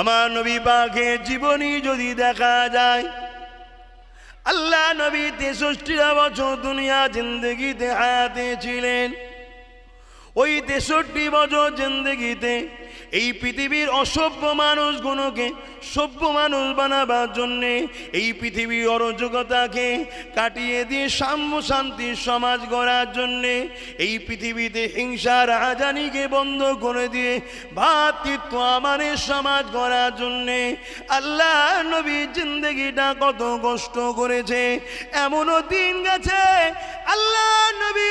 আমার নবী পাকের জীবনী যদি দেখা যায়, আল্লাহ নবী 63 বছর দুনিয়া জিন্দগিতে হায়াতে ছিলেন। ওই 63 বছর জিন্দগিতে এই পৃথিবীর অসভ্য মানুষগুলোকে সভ্য মানুষ বানাবার জন্যে, এই পৃথিবীর অরাজকতাকে কাটিয়ে দিয়ে সাম্য শান্তির সমাজ গড়ার জন্যে, এই পৃথিবীতে হিংসা রাজনীতিকে বন্ধ করে দিয়ে ভ্রাতৃত্ব আমাদের সমাজ গড়ার জন্যে আল্লাহ নবী জিন্দগিটা কত কষ্ট করেছে। এমনও দিন গেছে আল্লাহ নবী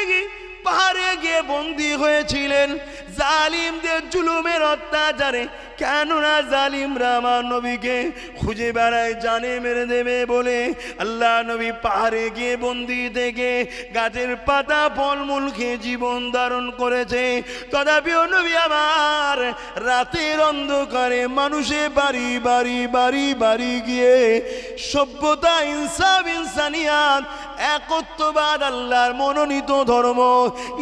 পাহাড়ে গিয়ে বন্দী হয়েছিলেন জালিমদের জুলুমের অত্যাচারে। কেননা জালিমরা আমার নবীকে খুঁজে বেড়ায়, জানে মেরে দেবে বলে আল্লাহ নবী পাহাড়ে গিয়ে বন্দী থেকে গাছের পাতা ফলমূল খেয়ে জীবন ধারণ করেছে। তথাপিও নবী আমার রাতের অন্ধকারে মানুষের বাড়ি বাড়ি বাড়ি বাড়ি গিয়ে সভ্যতা, ইনসাফ, ইনসানিয়াত, একত্ববাদ, আল্লাহর মনোনীত ধর্ম,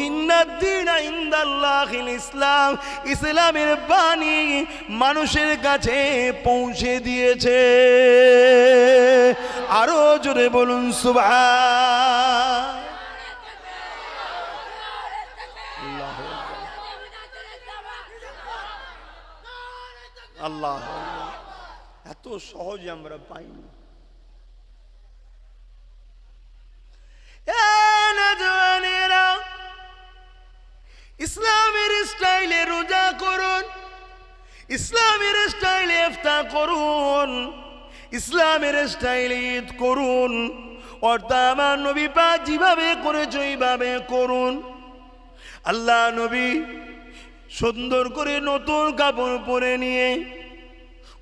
ইন্নাদ্দীনা ইনদাল্লাহিল ইসলাম, ইসলামের বাণী মানুষের কাছে পৌঁছে দিয়েছে। আরো জোরে বলুন সুবহান আল্লাহ। এত সহজে আমরা পাইনি। ইসলামের স্টাইলে রোজা করুন, ইসলামের স্টাইলে ইফতার করুন, ইসলামের স্টাইলে ঈদ করুন। অর্থাৎ আমার নবী পাক যেভাবে করেছে ওইভাবে করুন। আল্লাহ নবী সুন্দর করে নতুন কাপড় পরে নিয়ে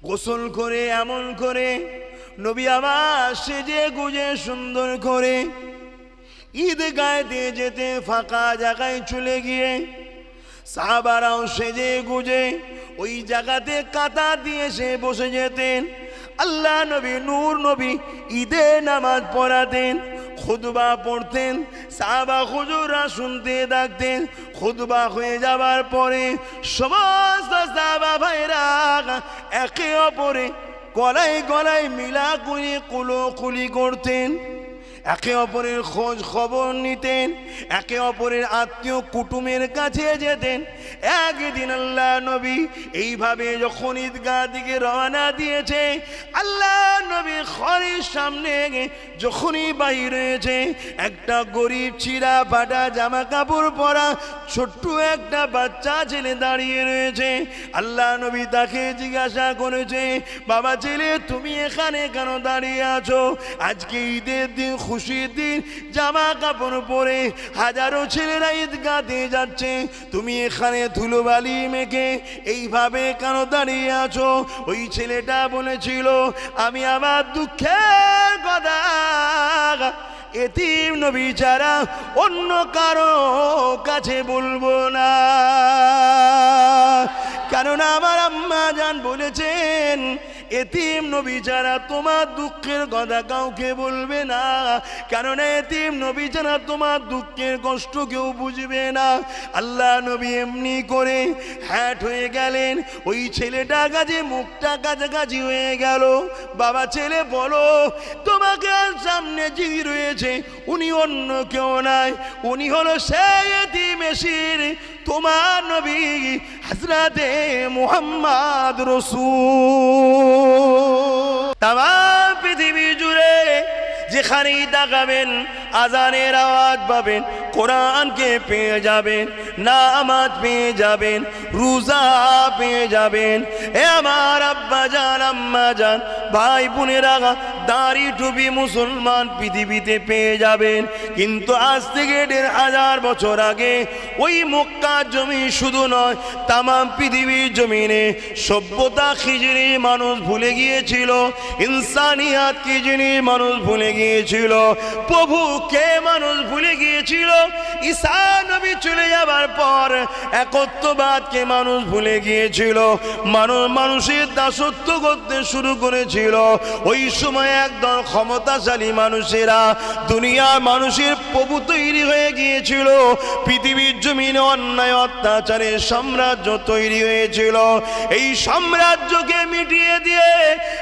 গোসল করে এমন করে নবী আবার সেজে গুজে সুন্দর করে ঈদগাহে দিয়ে যেতে, ফাঁকা জায়গায় চলে গিয়ে সাহাবারাও সেজে গুজে ওই জায়গাতে কাতার দিয়ে সে বসে যেতেন। আল্লাহ নবী নূর নবী ঈদে নামাজ পড়াতেন, খুতবা পড়তেন, সাহাবা হুজুররা শুনতে থাকতেন। খুতবা হয়ে যাবার পরে সমস্ত সাহাবা ভাইরা একে অপরে গলায় গলায় মিলা করে কুলোকুলি করতেন, একে অপরের খোঁজ খবর নিতেন, একে অপরের আত্মীয় কুটুমের কাছে যেতেন। একদিন আল্লাহ নবী এইভাবে যখন ঈদগাহ দিকে রওনা দিয়েছে, আল্লাহ নবী ঘরের সামনে যখনই বাহির হয়েছে, একটা গরিব ছিঁড়া ফাটা জামা কাপড় পরা ছোট্ট একটা বাচ্চা ছেলে দাঁড়িয়ে রয়েছে। আল্লাহ নবী তাকে জিজ্ঞাসা করেছে, বাবা ছেলে তুমি এখানে কেন দাঁড়িয়ে আছো? আজকে ঈদের দিন, খুশির দিন, জামা কাপড় পরে হাজারো ছেলেরা ঈদগাহে যাচ্ছে, তুমি এখানে ধুলোবালি মেখে এইভাবে কেন দাঁড়িয়ে আছো? ওই ছেলেটা বলেছিল, আমি আমার দুঃখের কথা এতিম নবী ছাড়া অন্য কারো কাছে বলবো না, কারণ আমার আম্মা জান বলেছেন এতিম নবী ছাড়া তোমার দুঃখের কথা কাউকে বলবে না, কারণ এতিম নবী ছাড়া তোমার দুঃখের কষ্ট কেউ বুঝবে না। আল্লাহ নবী এমনি করে হ্যাট হয়ে গেলেন, ওই ছেলেটা কাছে মুখটা কাছাকাছি হয়ে গেল। বাবা ছেলে বলো, তোমাকে সামনে যিনি রয়েছে উনি অন্য কেউ নাই, উনি হলো সেই এতিম এসির তোমার নবী হযরতে মুহাম্মদ রাসূল। তামাম পৃথিবী জুড়ে যেখানেই তাকাবেন আজানের আওয়াজ পাবেন, কোরআনকে পেয়ে যাবেন, নামাজ পেয়ে যাবেন, রোজা পেয়ে যাবেন। এ আমার আব্বা জান, আম্মা জান, ভাই বোনেরা, দাড়ি টুপি মুসলমান পৃথিবীতে পেয়ে যাবেন। কিন্তু আজ থেকে ১৫০০ বছর আগে ওই মক্কা জমি শুধু নয়, তামাম পৃথিবীর জমিনে সভ্যতা কি জিনিস মানুষ ভুলে গিয়েছিল, ইনসানিয়াত কি জিনিস মানুষ ভুলে গিয়েছিল, প্রভু কে মানুষ ভুলে গিয়েছিল। ঈসা নবী চলে যাবার পর একত্ববাদকে মানুষ ভুলে গিয়েছিল, মানুষের দাসত্ব করতে শুরু করেছিল। ওই সময় একদল ক্ষমতাশালী মানুষেরা দুনিয়ার মানুষের প্রভু তৈরি হয়ে গিয়েছিল। পৃথিবীর জমিনে অন্যায় অত্যাচারের সাম্রাজ্য তৈরি হয়েছিল। এই সাম্রাজ্যকে মিটিয়ে দিয়ে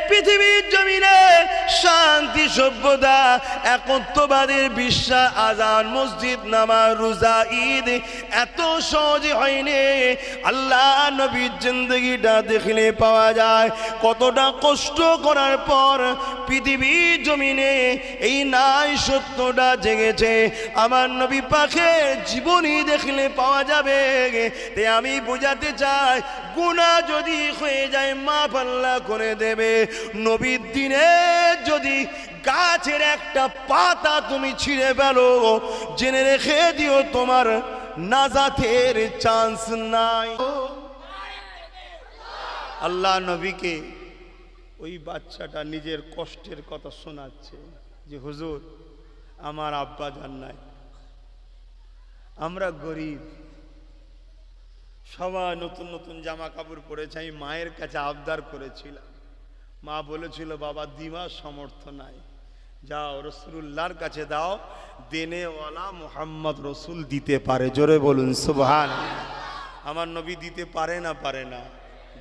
পৃথিবীর জমিনে শান্তি, সভ্যতা, একত্ববাদের বিশ্বাস, আজান, মসজিদ, নামাজ, রোজা, ঈদ এত সহজে হয়নি। আল্লাহ নবীর জিন্দেগিটা দেখলে পাওয়া যায় কতটা কষ্ট করার পর পৃথিবীর জমিনে এই নাই সত্যটা জেগেছে। আমার নবী পাকের জীবনী দেখলে পাওয়া যাবে। তাই আমি বোঝাতে চাই, গুনাহ যদি হয়ে যায় মাফ আল্লাহ করে দেবে। নবীর দিনে যদি গাছের একটা পাতা তুমি ছিঁড়ে ফেলো, জেনে রেখে দিও তোমার নাজাতের চান্স নাই। আল্লাহ নবীকে ওই বাচ্চাটা নিজের কষ্টের কথা শোনাচ্ছে যে হুজুর আমার আব্বা জান নাই, আমরা গরিব, সবাই নতুন নতুন জামা কাপড় পরেছে। আমি মায়ের কাছে আবদার করেছিলাম, মা বলেছিল বাবা দিবার সামর্থ্য নাই, যাও রসুল্লাহর কাছে দাও, দেনেওয়ালা মোহাম্মদ রসুল দিতে পারে। জোরে বলুন সুবহানাল্লাহ। আমার নবী দিতে পারে না? পারে না?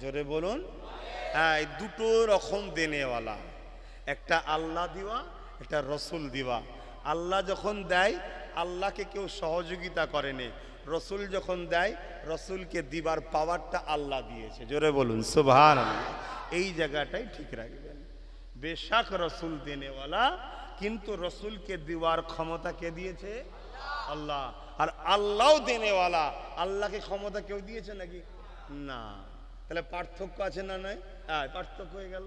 জোরে বলুন। হ্যাঁ, দুটো রকম দেনেওয়ালা, একটা আল্লাহ দিওয়া, একটা রসুল দিওয়া। আল্লাহ যখন দেয় আল্লাহকে কেউ সহযোগিতা করেনি, রসুল যখন দেয় রসুলকে দিবার পাওয়ারটা আল্লাহ দিয়েছে। জোরে বলুন সুবহানাল্লাহ। এই জায়গাটাই ঠিক রাখবেন। বেশাক রসুল দেনেওয়ালা, কিন্তু রসুলকে দেওয়ার ক্ষমতা কে দিয়েছে? আল্লাহ। আর আল্লাহও দেনেওয়ালা, আল্লাহকে ক্ষমতা কেউ দিয়েছে নাকি? না। তাহলে পার্থক্য আছে না? নয়? হ্যাঁ, পার্থক্য হয়ে গেল।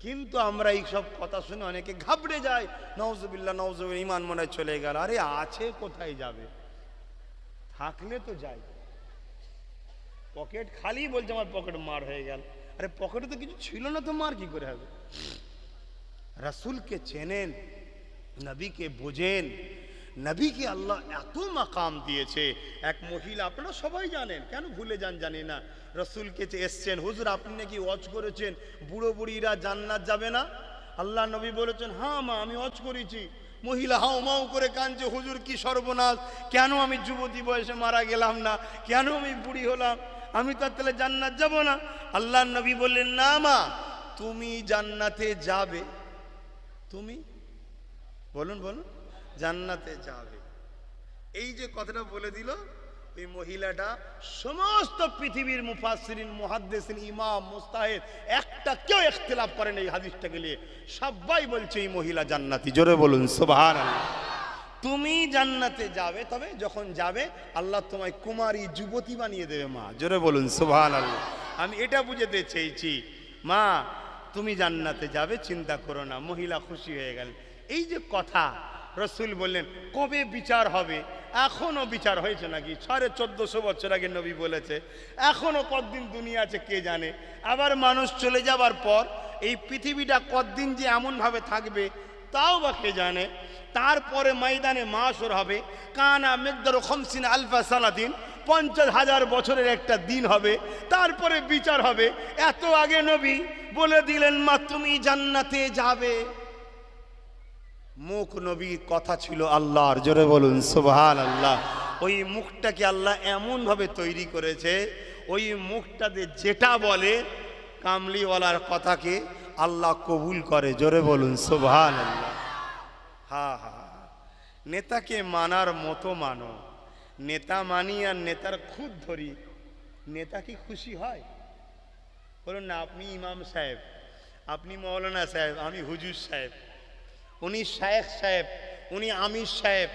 কিন্তু আমরা এই সব কথা শুনে অনেকে ঘাবড়ে যায়, নাউজুবিল্লাহ নাউজুবিল্লাহ, ঈমান মনে চলে গেল। আরে আছে, কোথায় যাবে? থাকলে তো যাই। পকেট খালি বলছে আমার পকেট মার হয়ে গেল। আরে পকেটে তো কিছু ছিল না, তো মার কি করে হবে? রাসূলকে চেনেন, নবীকে বোঝেন। নবীকে আল্লাহ এত মাকাম দিয়েছে। এক মহিলা, আপনারা সবাই জানেন, কেন ভুলে যান জানি না, রসুলকে এসছেন, হুজুর আপনি নাকি ওয়াজ করেছেন বুড়ো বুড়িরা জান্নাত যাবে না? আল্লাহ নবী বলেছেন হ্যাঁ মা, আমি ওয়াজ করেছি। মহিলা হাউ মাউ করে কাঁদছে, হুজুর কি সর্বনাশ, কেন আমি যুবতী বয়সে মারা গেলাম না, কেন আমি বুড়ি হলাম, আমি তো তাহলে জান্নাত যাব না? আল্লাহ নবী বললেন না মা, তুমি জান্নাতে যাবে। তুমি বলুন বলুন, জান্নাতে যাবে। এই যে কথাটা বলে দিল, এই মহিলাটা সমস্ত পৃথিবীর মুফাসসিরিন, মুহাদ্দিসিন, ইমাম, মুজতাহিদ একটা কেউ ইখতিলাফ করেন এই হাদিসটাকে নিয়ে। সবাই বলছে এই মহিলা জান্নাতি। জোরে বলুন সুবহানাল্লাহ। তুমি জান্নাতে যাবে, তবে যখন যাবে আল্লাহ তোমায় কুমারী যুবতী বানিয়ে দেবে মা। জোরে বলুন সুবহানাল্লাহ। আমি এটা বুঝাতে চেয়েছি, মা তুমি জান্নাতে যাবে, চিন্তা করো না। মহিলা খুশি হয়ে গেল। এই যে কথা রসুল বললেন কবে বিচার হবে, এখনো বিচার হয়েছে নাকি? 1450 বছর আগে নবী বলেছে, এখনো কতদিন দুনিয়া আছে কে জানে। আবার মানুষ চলে যাবার পর এই পৃথিবীটা কতদিন যে এমনভাবে থাকবে তাও বা কে জানে। তারপরে ময়দানে মাশর হবে, কানা মিকদারু 50 আলফা সানাতিন, 50,000 বছরের একটা দিন হবে। তারপরে বিচার হবে। এত আগে নবী বলে দিলেন মা তুমি জান্নাতে যাবে। মুখ নবীর কথা ছিল আল্লাহর। জোরে বলুন সুবহানাল্লাহ। ওই মুখটাকে আল্লাহ এমন ভাবে তৈরি করেছে, ওই মুখটাতে যেটা বলে কামলিওয়ালার কথাকে আল্লাহ কবুল করে। জোরে বলুন সুবহানাল্লাহ। হ্যাঁ হ্যাঁ, নেতাকে মানার মতো মানো। নেতা মানি আর নেতার খুদ ধরি, নেতা কি খুশি হয়? বলুন না, আপনি ইমাম সাহেব, আপনি মৌলানা সাহেব, আমি হুজুর সাহেব, উনি শায়েখ সাহেব, উনি আমির সাহেব,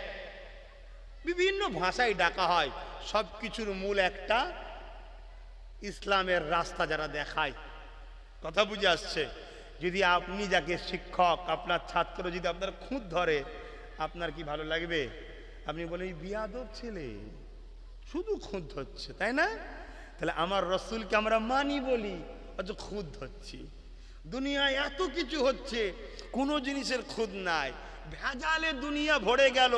বিভিন্ন ভাষায় ডাকা হয়। সব কিছুর মূল একটা, ইসলামের রাস্তা যারা দেখায়। কথা বুঝে আসছে? যদি আপনি যাকে শিক্ষক, আপনার ছাত্র যদি আপনার খুঁত ধরে, আপনার কি ভালো লাগবে? আপনি বলেন এই বিয়াদব ছেলে শুধু খুঁত ধরছে, তাই না? তাহলে আমার রসুলকে আমরা মানি বলি, অথচ খুঁত ধরছি। দুনিয়ায় এত কিছু হচ্ছে, কোনো জিনিসের খুদ নাই, ভেজালে দুনিয়া ভরে গেল,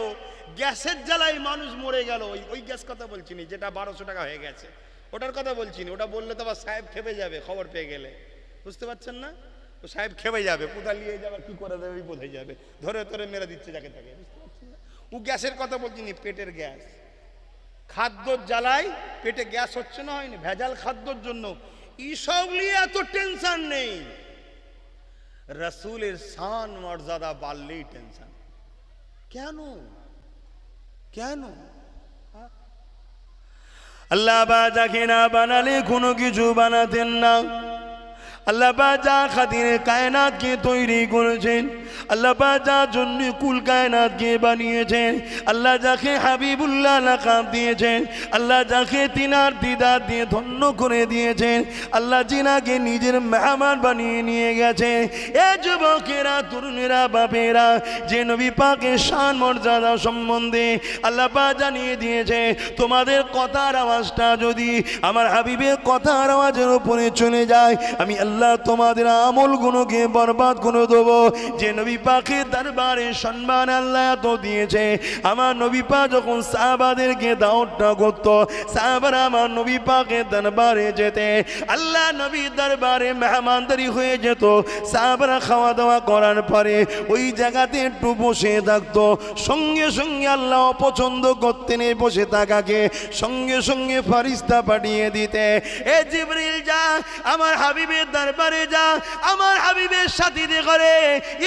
গ্যাসের জ্বালায় মানুষ মরে গেল। ওই গ্যাস কথা বলছি না যেটা 1200 টাকা হয়ে গেছে, ওটার কথা বলছি না। ওটা বললে তো আবার সাহেব খেপে যাবে, খবর পেয়ে গেলে, বুঝতে পারছেন না? ও সাহেব খেপে যাবে, কোথা নিয়ে যাবে, কি করে দেবে, বিপদ হয়ে যাবে, ধরে ধরে মেরে দিচ্ছে যাকে তাকে, বুঝতে পারছেন না? ও গ্যাসের কথা বলছি না, পেটের গ্যাস। খাদ্যর জ্বালায় পেটে গ্যাস হচ্ছে না, হয়নি, ভেজাল খাদ্যর জন্য। এইসব নিয়ে এত টেনশন নেই, রসুলের শান মর্যাদা বাড়লেই টেনশন। কেন কেন? আল্লাহ যাকে না বানালে কোনো কিছু বানাতেন না। আল্লাহ যা খাতিরে কায়নাতকে তৈরি করেছেন, আল্লাহ যার জন্য কুল কায়নাতকে বানিয়েছেন, আল্লাহ যাকে হাবিবুল্লাহ লাকাব দিয়েছেন, আল্লাহ যাকে তিনার দিদার দিয়ে ধন্য করে দিয়েছেন, আল্লাহ জিনাকে নিজের মেহমান বানিয়ে নিয়ে গেছে। এ যুবকেরা, তরুণেরা, বাপেরা, যে নবী পাকের শান মর্যাদা সম্বন্ধে আল্লাহ পাক জানিয়ে দিয়েছে, তোমাদের কথার আওয়াজটা যদি আমার হাবিবের কথার আওয়াজের উপরে চলে যায়, আমি আল্লাহ তোমাদের আমলগুলোকে বরবাদ করে দেবো। যে নবী পাকের দরবারে সম্মান আল্লাহ এত দিয়েছে, আমার নবী পাক যখন সাহাবাদেরকে দাওয়াতটা করত, সাহাবারা আমার নবী পাকের দরবারে যেতে, আল্লাহ নবীর দরবারে মেহমানদারি হয়ে যেত। সাহাবারা খাওয়া দাওয়া করার পরে ওই জায়গাতে একটু বসে থাকতো, সঙ্গে সঙ্গে আল্লাহ পছন্দ করতেন এই বসে থাকাকে, সঙ্গে সঙ্গে ফেরেশতা পাঠিয়ে দিতে, এ জিবরিল যা আমার হাবিবের দরবারে যা, আমার হাবিবের সাথীদের করে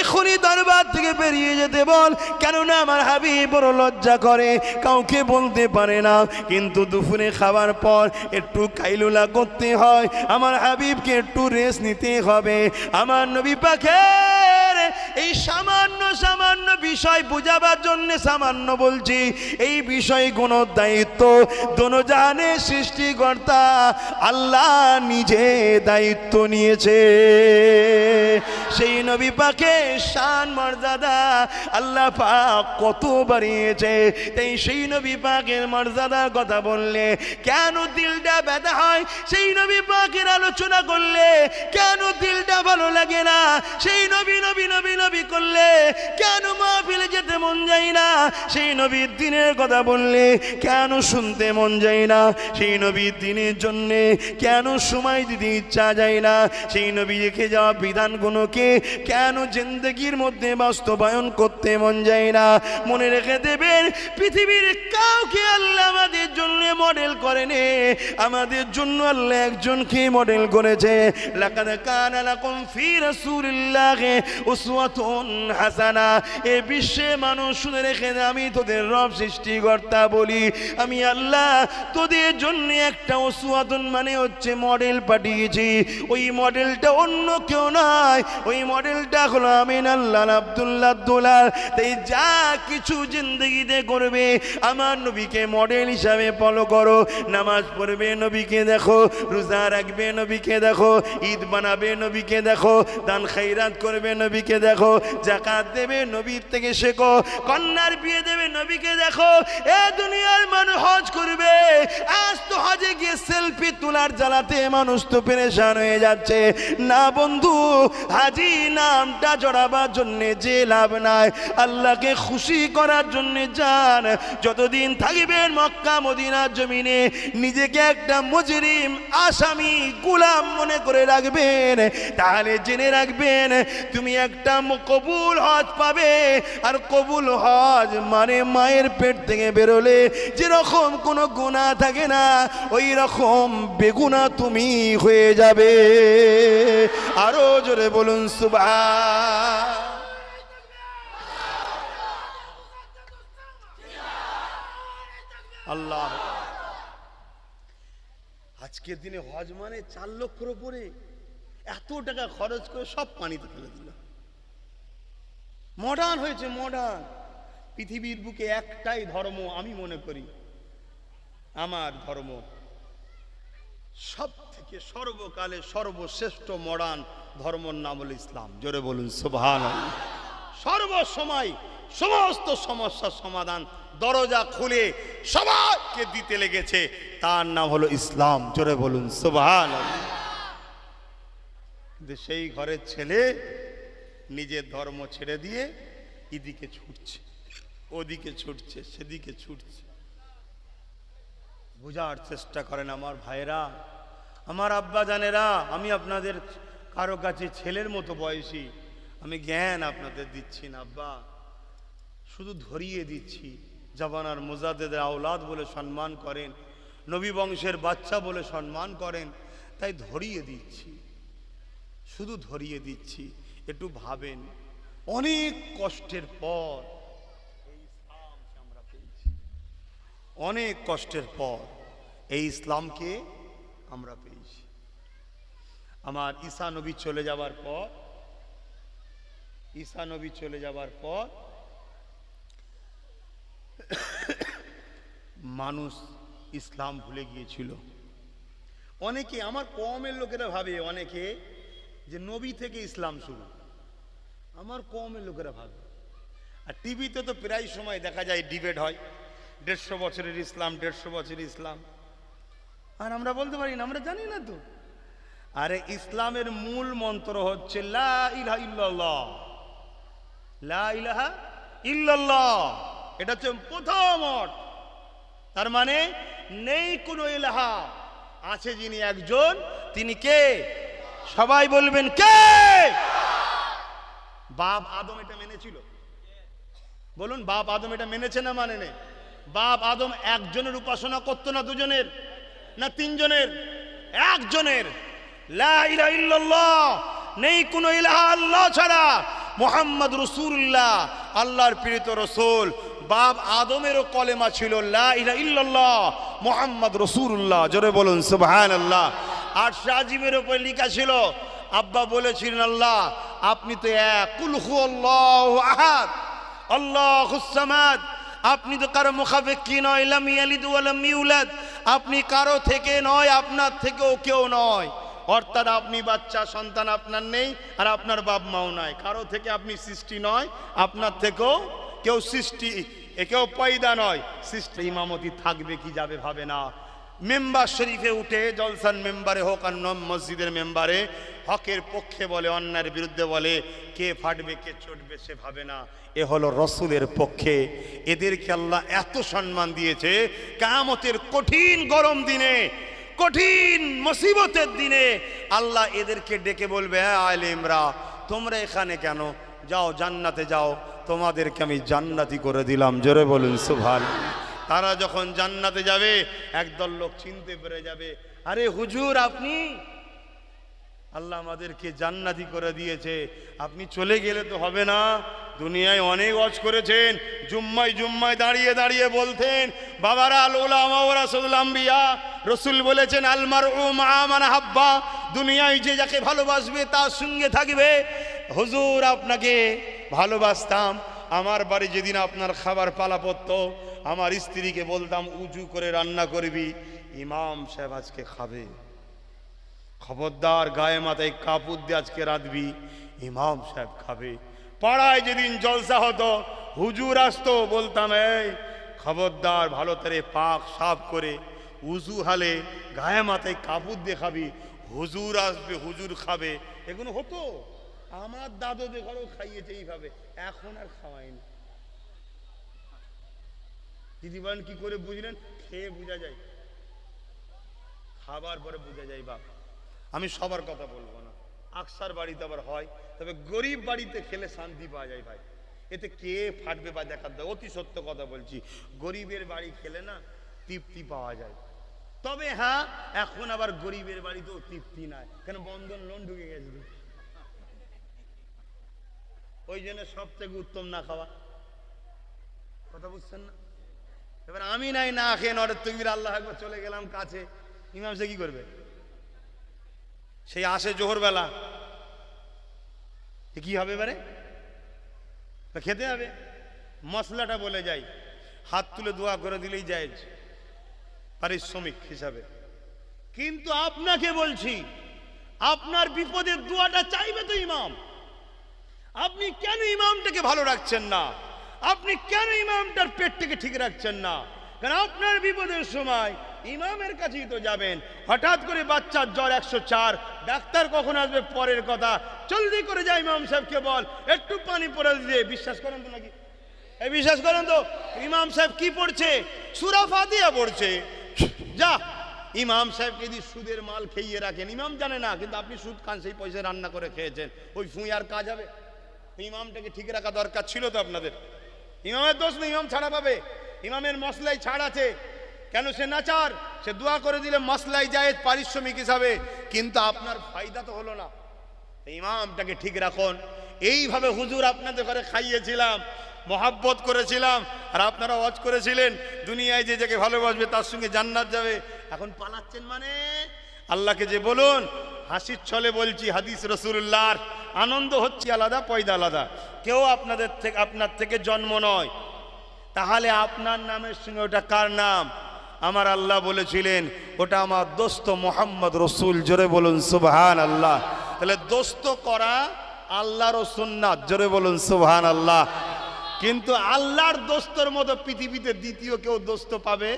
এখনই দরবার থেকে বেরিয়ে যেতে বল, কেননা আমার হাবিব বড় লজ্জা করে, কাউকে বলতে পারে না। কিন্তু দুপুরে খাবার পর একটু কাইলুলা করতে হয়, আমার হাবিবকে একটু রেস্ট নিতে হবে। আমার নবী পাকের এই সামান্য সামান্য বিষয় বুঝাবার জন্য সামান্য বলছি, এই বিষয়গুলো দায়িত্ব দোনোজাহানের সৃষ্টিকর্তা আল্লাহ নিজে দায়িত্ব নিয়েছে। সেই নবী পাকের শান মর্যাদা আল্লাহ পাক কত বাড়িয়েছে, তাই সেই নবী পাকের মর্যাদার কথা বললে কেন দিলটা ব্যথা হয়, সেই নবী পাকের আলোচনা করলে কেন দিলটা ভালো লাগে না, সেই নবী নবী নবী নবী করলে কেন মাহফিলে যেতে মন যায় না, সেই নবীর দিনের কথা বললে কেন শুনতে মন যায় না, সেই নবীর দিনের জন্যে কেন সময় দিতে ইচ্ছা যায় না, সেই নবী রেখে যাওয়া বিধানগুলোকে কেন জিন্দগির মধ্যে বাস্তবায়ন করতে মন যায় না। মনে রেখে দেবেন, পৃথিবীর কাউকে আল্লাহ আমাদের জন্য মডেল করেনি, আমাদের জন্য আল্লাহ একজনকে মডেল করেছে। লাকাদ কানা লাকুম ফি রাসূলিল্লাহি উসওয়াতুন হাসানা। এই বিশ্বে মানুষ শুনে রেখে, আমি তোদের রব সৃষ্টিকর্তা বলি, আমি আল্লাহ তোদের জন্য একটা উসওয়াতুন মানে হচ্ছে মডেল পাঠিয়েছি। ওই মডেলটা অন্য কেউ নয়, ওই মডেলটা হলো আমিন আল্লাহ আব্দুল্লাহ দুলাল। তাই যা কিছু জিন্দগিতে করবে আমার নবীকে মডেল হিসাবে ফলো করো। নামাজ পড়বে নবীকে দেখো, রোজা রাখবে নবীকে দেখো, ঈদ বানাবে নবীকে দেখো, দান খায়রাত করবে নবীকে দেখো, যাকাত দেবে নবীর থেকে শেখো, কন্যার বিয়ে দেবে নবীকে দেখো। এ দুনিয়ার মানুষ হজ করবে, আজ তো হজে গিয়ে সেলফি তোলার জ্বালাতে মানুষ তো পেরেশান হয়ে যাচ্ছে। না বন্ধু, হাজি নামটা জড়াবার জন্যে যে লাভ নাই, আল্লাহকে খুশি করার জন্যে যান। যতদিন থাকবেন মক্কা মদিনার জমিনে, নিজেকে একটা মুজরিম আসামি গোলাম মনে করে রাখবেন, তাহলে জেনে রাখবেন তুমি একটা কবুল হজ পাবে। আর কবুল হজ মানে মায়ের পেট থেকে বেরোলে যেরকম কোনো গুনাহ থাকে না, ওই রকম বেগুনা তুমি হয়ে যাবে। আরো জোরে বলুন সুবহান। আল্লাহ, আজকের দিনে হজ মানে 4 লক্ষের উপরে, এত টাকা খরচ করে সব পানিতে ফেলে দিল। মডার্ন হয়েছে, মডার্ন। পৃথিবীর বুকে একটাই ধর্ম আমি মনে করি, আমার ধর্ম সব থেকে সর্বকালে সর্বশ্রেষ্ঠ মডার্ন ধর্মর নাম হল ইসলাম। জোরে বলুন সুবহানাল্লাহ। সর্বসময় সমস্ত সমস্যার সমাধান দরজা খুলে সবাইকে দিতে লেগেছে, তার নাম হলো ইসলাম। জোরে বলুন সুবহানাল্লাহ। কিন্তু সেই ঘরের ছেলে নিজের ধর্ম ছেড়ে দিয়ে এদিকে ছুটছে, ওদিকে ছুটছে, সেদিকে ছুটছে। বোঝার চেষ্টা করেন আমার ভাইরা, আমার আব্বা জানেরা, আমি আপনাদের কারো কাছে ছেলের মতো বয়সী, আমি জ্ঞান আপনাদের দিচ্ছি না আব্বা, শুধু ধরিয়ে দিচ্ছি। জাবানার মুজাদ্দেদের আওলাদ বলে সম্মান করেন, নবী বংশের বাচ্চা বলে সম্মান করেন, তাই ধরিয়ে দিচ্ছি, শুধু ধরিয়ে দিচ্ছি। একটু ভাবেন, অনেক কষ্টের পর এই ইসলামকে আমরা পেয়েছি, অনেক কষ্টের পর এই ইসলামকে আমরা পেয়েছি। আমার ঈসা নবী চলে যাবার পর, ঈসা নবী চলে যাবার পর মানুষ ইসলাম ভুলে গিয়েছিল। অনেকে, আমার কওমের লোকেরা ভাবে অনেকে যে নবী থেকে ইসলাম শুরু, আমার কওমের লোকেরা ভাবে। আর টিভিতে তো প্রায় সময় দেখা যায় ডিবেট হয়, 150 বছরের ইসলাম, 150 বছরের ইসলাম। আর আমরা বলতে পারি না, আমরা জানি না তো। আরে ইসলামের মূল মন্ত্র হচ্ছে লা ইলাহা ইল্লাল্লাহ, লা ইলাহা ইল্লাল্লাহ। এটা হচ্ছে প্রথম অর্থ। তার মানে নেই কোনো ইলাহা, আছে যিনি একজন, তিনি কে? সবাই বলবেন কে? বাপ আদম এটা মেনেছিল? বলুন, বাপ আদম এটা মেনেছে না মানে নেই? বাপ আদম একজনের উপাসনা করতো না, দুজনের না তিনজনের? একজনের। লা ইলাহা ইল্লাল্লাহ, নেই কোনো ইলাহা আল্লাহ ছাড়া, মুহাম্মদ রাসূলুল্লাহ আল্লাহর প্রেরিত রাসূল। বাপ আদমেরও কলেমা ছিল লা ইলাহা ইল্লাল্লাহ মুহাম্মদ রাসূলুল্লাহ, জোরে বলুন সুবহানাল্লাহ। আর শাহজিমের উপর লেখা ছিল, আব্বা বলেছিলেন আল্লাহ আপনি তো এক, কুল হুয়াল্লাহু আহাদ আল্লাহুস সামাদ, আপনি তো কারো মুখাপেক্ষী নয়, লাম ইয়ালিদ ওয়া লাম ইউলাদ, আপনি কারো থেকে নয়, আপনার থেকেও কেউ নয়। অর্থাৎ আপনি বাচ্চা, সন্তান আপনার নেই, আর আপনার বাপ মাও নয়, কারো থেকে আপনি সৃষ্টি নয়, আপনার থেকেও কেউ সৃষ্টি, কেউ পয়দা নয়। সৃষ্টি ইমামতি থাকবে কি যাবে ভাবে না। মেম্বার শরীফে উঠে, জলসান মেম্বারে হোক আর মসজিদের মেম্বারে, হকের পক্ষে বলে, অন্যায়ের বিরুদ্ধে বলে, কে ফাটবে কে চটবে সে ভাবে না। এ হলো রসুলের পক্ষে। এদেরকে আল্লাহ এত সম্মান দিয়েছে, কিয়ামতের কঠিন গরম দিনে, কঠিন মুসিবতের দিনে আল্লাহ এদেরকে ডেকে বলবে, হ্যাঁ আলেমরা তোমরা এখানে কেন, যাও জান্নাতে যাও, তোমাদেরকে আমি জান্নাতি করে দিলাম, জোরে বলুন সুবহানাল্লাহ। তারা যখন জান্নাতে যাবে, একদল লোক চিনতে পেরে যাবে, আরে হুজুর আপনি, আল্লাহ আমাদেরকে জান্নাতি করে দিয়েছে, আপনি চলে গেলে তো হবে না, দুনিয়ায় অনেক ওয়াজ করেছেন, জুম্মায় জুম্মায় দাঁড়িয়ে দাঁড়িয়ে বলতেন, বাবারা আল উলামা ওয়ারাসাতুল আম্বিয়া, রাসূল বলেছেন আল মারউ মা মান হাব্বা, দুনিয়ায় যে যাকে ভালোবাসবে তার সঙ্গে থাকবে। হুজুর আপনাকে ভালোবাসতাম, আমার বাড়ি যেদিন আপনার খাবার পালা পড়তো, আমার স্ত্রীকে বলতাম উজু করে রান্না করবি, ইমাম সাহেব আজকে খাবে, খবরদার গায়ে মাথায় কাপড় দিয়ে আজকে রাঁধবি, ইমাম সাহেব খাবে। পাড়ায় যেদিন জলসা হতো, হুজুর আসতো, বলতাম এই খবরদার ভালো করে পাক সাফ করে উজু হালে গায়ে মাথায় কাপড় দিয়ে খাবি, হুজুর আসবে হুজুর খাবে। এগুলো হতো, আমার দাদুদের ঘরেও খাইয়েছে এইভাবে, এখন আর খাওয়াইনি। দিদি বলেন কি করে বুঝলেন? খেয়ে বোঝা যায়, খাবার পরে বোঝা যায়। বাপ আমি সবার কথা বলবো না, আকসার বাড়িতে আবার হয়, তবে গরিব বাড়িতে খেলে শান্তি পাওয়া যায় ভাই, এতে কে ফাটবে বা দেখার দেয়, অতি সত্য কথা বলছি, গরিবের বাড়ি খেলে না তৃপ্তি পাওয়া যায়। তবে হ্যাঁ, এখন আবার গরিবের বাড়িতেও তৃপ্তি নাই, কেন বন্ধন লোন ঢুকে গেছে, ওই জন্য সব থেকে উত্তম না খাওয়া। কথা বুঝছেন না? এবার আমি নাই না খেয়ে নরের তকবীর আল্লাহ একবার চলে গেলাম কাছে, ইমাম সে কি করবে? সেই আসে জোহর বেলা, কি হবে এবারে? খেতে হবে। মশলাটা বলে যাই, হাত তুলে দোয়া করে দিলেই যায় পারিশ্রমিক হিসাবে। কিন্তু আপনাকে বলছি, আপনার বিপদের দোয়াটা চাইবে তো ইমাম। আপনি কেন ইমামটাকে ভালো রাখছেন না? আপনি কেন ইমামটার পেটটাকে ঠিক রাখছেন না? কারণ আপনার বিপদের সময় ইমামের কাছেই তো যাবেন। হঠাৎ করে বাচ্চার জ্বর 104, ডাক্তার কখন আসবে পরের কথা, জলদি করে যা ইমাম সাহেবকে বল একটু পানি পড়ে দিয়ে। বিশ্বাস করেন তো নাকি? এই বিশ্বাস করেন তো? ইমাম সাহেব কি পড়ছে? সূরা ফাতিহা পড়ছে। যা ইমাম সাহেবকে যদি সুদের মাল খেয়ে রাখেন, ইমাম জানে না কিন্তু আপনি সুদ খান, সেই পয়সা রান্না করে খেয়েছেন, ওই ফুঁই আর কাজ হবে? ইমামটাকে ঠিক রাখা দরকার ছিল তো আপনাদের। ইমামের দোষ নেই, ইমাম ছাড়া পাবে। ইমামের মসলাই ছাড় আছে, কেন? সে নাচার, সে দোয়া করে দিলে মসলাই জায়েজ পারিশ্রমিক হিসাবে, কিন্তু আপনার ফায়দা তো হলো না। ইমামটাকে ঠিক রাখুন। এইভাবে হুজুর আপনাদের ঘরে খাইয়েছিলাম, মহাব্বত করেছিলাম, আর আপনারা ওয়াজ করেছিলেন দুনিয়ায় যে যাকে ভালোবাসবে তার সঙ্গে জান্নাত যাবে। এখন পালাচ্ছেন মানে? আল্লাহকে যে বলুন, হাসির ছলে বলছি, হাদিস রাসূলুল্লাহর, আনন্দ হচ্ছে আলাদা, পয়দা আলাদা। কেউ আপনার থেকে জন্ম নয়, তাহলে আপনার নামের সঙ্গে ওটা কার নাম? আমার আল্লাহ বলেছিলেন ওটা আমার দোস্ত মোহাম্মদ রসুল। জোরে বলুন সুবহানাল্লাহ। তাহলে দোস্ত করা আল্লাহর সুন্নাত। জোরে বলুন সুবহানাল্লাহ। কিন্তু আল্লাহর দোস্তর মতো পৃথিবীতে দ্বিতীয় কেউ দোস্ত পাবে?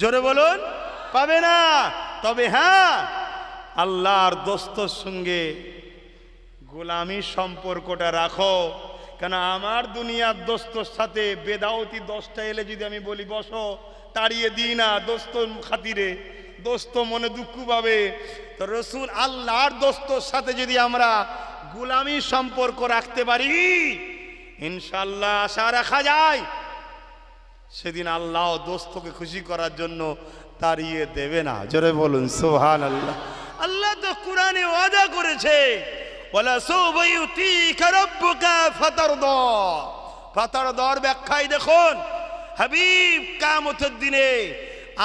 জোরে বলুন, পাবে না। তবে হ্যাঁ, আল্লাহর দোস্তর সঙ্গে গোলামি সম্পর্কটা রাখো। কেন আমার দুনিয়ার দোস্তর সাথে বেদাওতি 10টা এলে যদি আমি বলি বসো, তাড়িয়ে দিই না দোস্ত খাতিরে, দোস্ত মনে দুঃখ পাবে। তো রসুল আল্লাহর দোস্তর সাথে যদি আমরা গোলামি সম্পর্ক রাখতে পারি, ইনশাআল্লাহ আশা রাখা যায় সেদিন আল্লাহ দোস্তকে খুশি করার জন্য তাড়িয়ে দেবে না। জোরে বলুন সুবহানাল্লাহ। আল্লাহ তো কোরআনে ওয়াদা করেছে, ওয়ালা সাওফা ইউতিকা রাব্বুকা ফাতারদা। ফাতারদার ব্যাখ্যায় দেখুন, হাবিব কিয়ামতের দিনে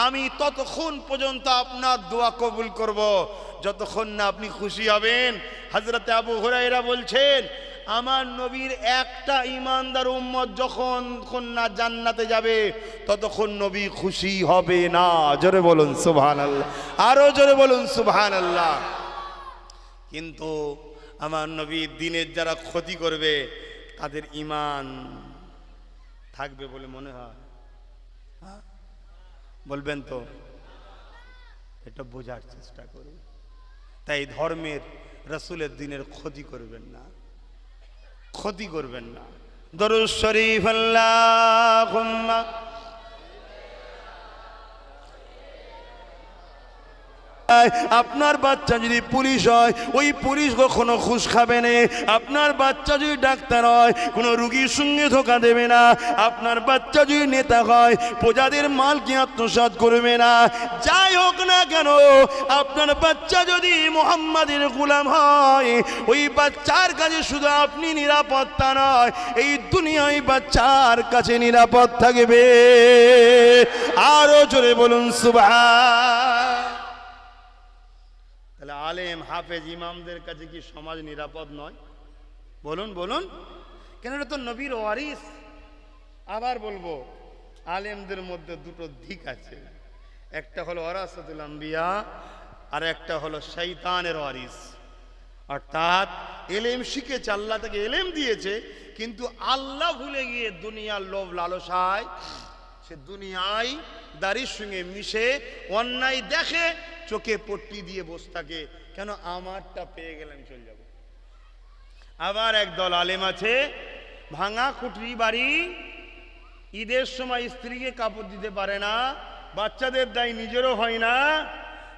আমি ততক্ষণ পর্যন্ত আপনার দোয়া কবুল করব যতক্ষণ না আপনি খুশি হবেন। হযরত আবু হুরায়রা বলছেন, আমার নবীর একটা ঈমানদার উম্মত যখন না জান্নাতে যাবে ততক্ষণ নবী খুশি হবে না। জোরে বলুন সুবহানাল্লাহ, আরো জোরে বলুন সুবহানাল্লাহ। কিন্তু আমার নবী দিনের যারা ক্ষতি করবে তাদের ঈমান থাকবে বলে মনে হয়? বলবেন তো? এটা বোঝার চেষ্টা করুন। তাই ধর্মের, রাসূলের দিনের ক্ষতি করবেন না, ক্ষতি করবেন না। দরুদ শরীফ আল্লাহুম্মা আপনার বাচ্চা যদি পুলিশ হয়, ওই পুলিশ কখনো ঘুষ খাবে না। আপনার বাচ্চা যদি ডাক্তার হয়, কোনো রুগীর সঙ্গে ধোঁকা দেবে না। আপনার বাচ্চা যদি নেতা হয়, প্রজাদের মালকে আত্মসাৎ করবে না। যাই হোক না কেন, আপনার বাচ্চা যদি মুহাম্মাদের গোলাম হয়, ওই বাচ্চার কাছে শুধু আপনি নিরাপত্তা নয়, এই দুনিয়ায় বাচ্চার কাছে নিরাপদ থাকবে। আরো জোরে বলুন সুবহান। তাহলে আলেম, হাফেজ, ইমামদের কাছে কি সমাজ নিরাপদ নয়? বলুন বলুন। কেন? এটা তো নবীর ওয়ারিস। আবার বলবো, আলেমদের মধ্যে দুটো দিক আছে, একটা হলো ওয়ারাসাতুল আম্বিয়া, আর একটা হলো শয়তানের ওয়ারিস। অর্থাৎ এলেম শিখেছে, আল্লাহ তাকে এলেম দিয়েছে, কিন্তু আল্লাহ ভুলে গিয়ে দুনিয়ার লোভ লালসায় সে দুনিয়ায় দাড়ির সঙ্গে মিশে অন্যায় দেখে, চোখে পট্টি দিয়ে বসে থাকে, কেন আমারটা পেয়ে গেলে আমি চলে যাব। আবার একদল আলেম আছে, ভাঙা খুঁটরি বাড়ি, ঈদের সময় স্ত্রীকে কাপড় দিতে পারে না, বাচ্চাদের দায় নিজেরও হয় না,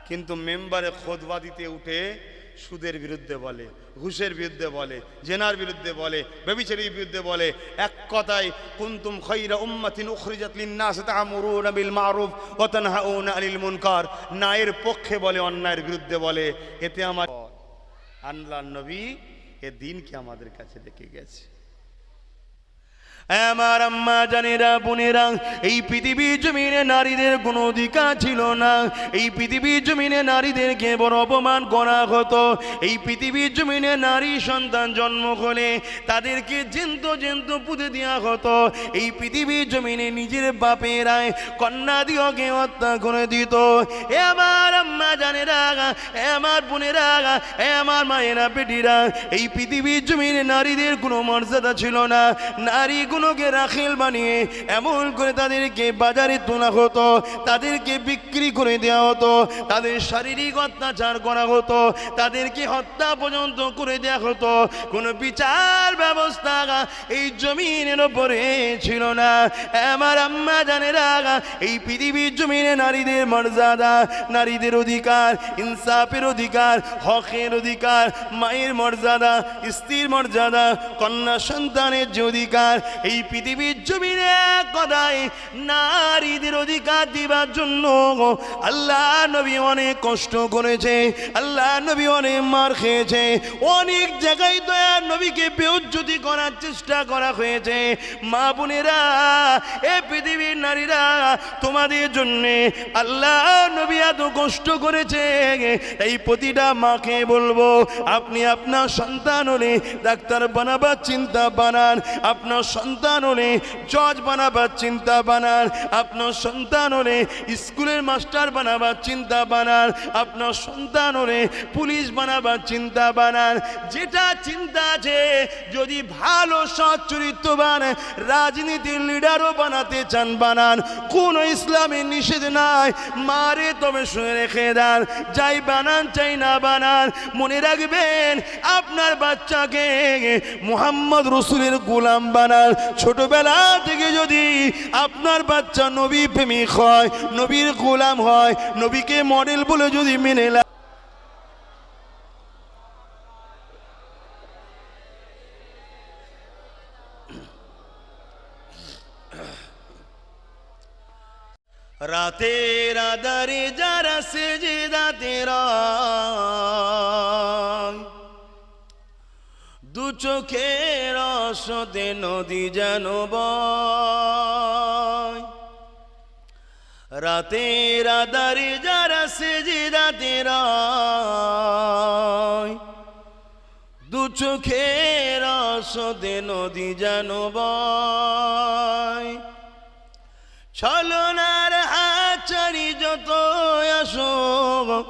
কিন্তু মেম্বারে খুতবা দিতে উঠে সুদের বিরুদ্ধে বলে, ঘুষের বিরুদ্ধে বলে, জেনার বিরুদ্ধে বলে, ব্যভিচারীর বিরুদ্ধে বলে। এক কথায় কুনতুম খায়রা উম্মাতিন উখরিজাত লিন-নাস তা'মুরুনা বিল মা'রুফ ওয়া তানহাউনা আনিল মুনকার। ন্যায়ের পক্ষে বলে, অন্যায়ের বিরুদ্ধে বলে। এতে আমার আল্লাহর নবী এ দিনকে আমাদের কাছে রেখে গেছে। আমার আম্মা জানেরা, বোনেরা, এই পৃথিবীর জমিনে নারীদের কোনো অধিকার ছিল না। এই পৃথিবীর জমিনে নারীদেরকে বড় অপমান করা হতো। এই পৃথিবীর জমিনে নারী সন্তান জন্ম হলে তাদেরকে জেন্ত পুঁতে দেওয়া হতো। এই পৃথিবীর জমিনে নিজের বাপেরাই কন্যা দিওকে হত্যা করে দিত। এ আমার আম্মা জানেরা, এ আমার বোনেরা, এ আমার মায়েরা, বেটিরা, এই পৃথিবীর জমিনে নারীদের কোনো মর্যাদা ছিল না। নারী নারীগুলোকে রাখিল বানিয়ে এমন করে তাদেরকে বাজারে তোলা হতো, তাদেরকে বিক্রি করে দেওয়া হতো, তাদের শারীরিক অত্যাচার করা হতো, তাদেরকে হত্যা পর্যন্ত করে দেওয়া হতো। কোনো বিচার ব্যবস্থা এই জমিনের ওপরে ছিল না। আমার আম্মা জানেরা, এই পৃথিবীর জমিনে নারীদের মর্যাদা, নারীদের অধিকার, ইনসাফের অধিকার, হকের অধিকার, মায়ের মর্যাদা, স্ত্রীর মর্যাদা, কন্যা সন্তানের যে অধিকার, এই পৃথিবীর জমিনে কথায় নারীদের অধিকার দিবার জন্য আল্লাহ নবী অনেক কষ্ট করেছে, আল্লাহ নবী অনেক মার খেয়েছে, অনেক জায়গায় দয়ার নবীকে বেইজ্জতি করার চেষ্টা করা হয়েছে। মা বোনেরা, এ পৃথিবীর নারীরা, তোমাদের জন্যে আল্লাহ নবী এত কষ্ট করেছে। এই প্রতিটা মাকে বলবো, আপনি আপনার সন্তান হলে ডাক্তার বানাবার চিন্তা বানান, আপনার সন্তান হলে জজ বানাবার চিন্তা বানান, আপনার সন্তান হলে স্কুলের মাস্টার বানাবার চিন্তা বানান, আপনার সন্তান হলে পুলিশ বানাবার চিন্তা বানান। যেটা চিন্তা আছে, যদি ভালো সৎ চরিত্রবান রাজনীতির লিডারও বানাতে চান বানান, কোন ইসলামের নিষেধ নাই। মারে তবে শুনে রেখে দেন, যাই বানান চাই না বানান, মনে রাখবেন আপনার বাচ্চাকে মুহাম্মদ রসুলের গোলাম বানান। ছোটবেলা থেকে যদি আপনার বাচ্চা নবী প্রেমিক হয়, নবীর গোলাম হয়, নবীকে মডেল বলে যদি মেনে রাতের আধারে যারা সেজদাতে রয়, দু চোখের রসতে নদী যেন বয়। রাতের আধারে যারা সেজদাতে রয়, দু চোখের রসতে নদী যেন বয়। ছলনার হাতছানি যত আসুক,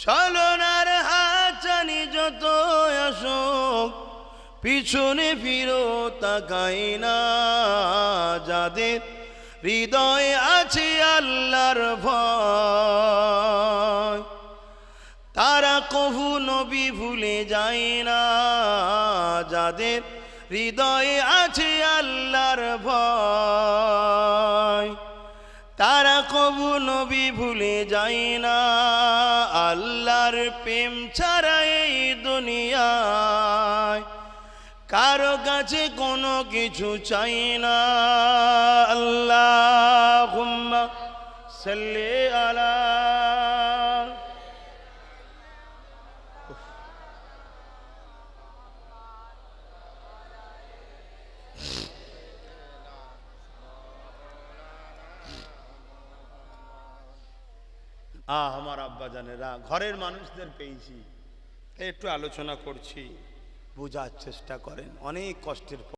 ছলনার হাতছানি যত আসুক, পিছনে ফিরো তাকাই না। যাদের হৃদয়ে আছে আল্লাহর ভয়, তারা কভু নবী ভুলে যায় না। যাদের হৃদয়ে আছে আল্লাহর ভয়, তারা কবু নবী ভুলে যায় না। আল্লাহর প্রেম ছাড়া এই দুনিয়ায় কারো কাছে কোনো কিছু চাই না। আল্লাহুম্মা সাল্লি আলা। আমার আব্বা জানেরা, ঘরের মানুষদের পেয়েছি, একটু আলোচনা করছি, বোঝার চেষ্টা করেন। অনেক কষ্টের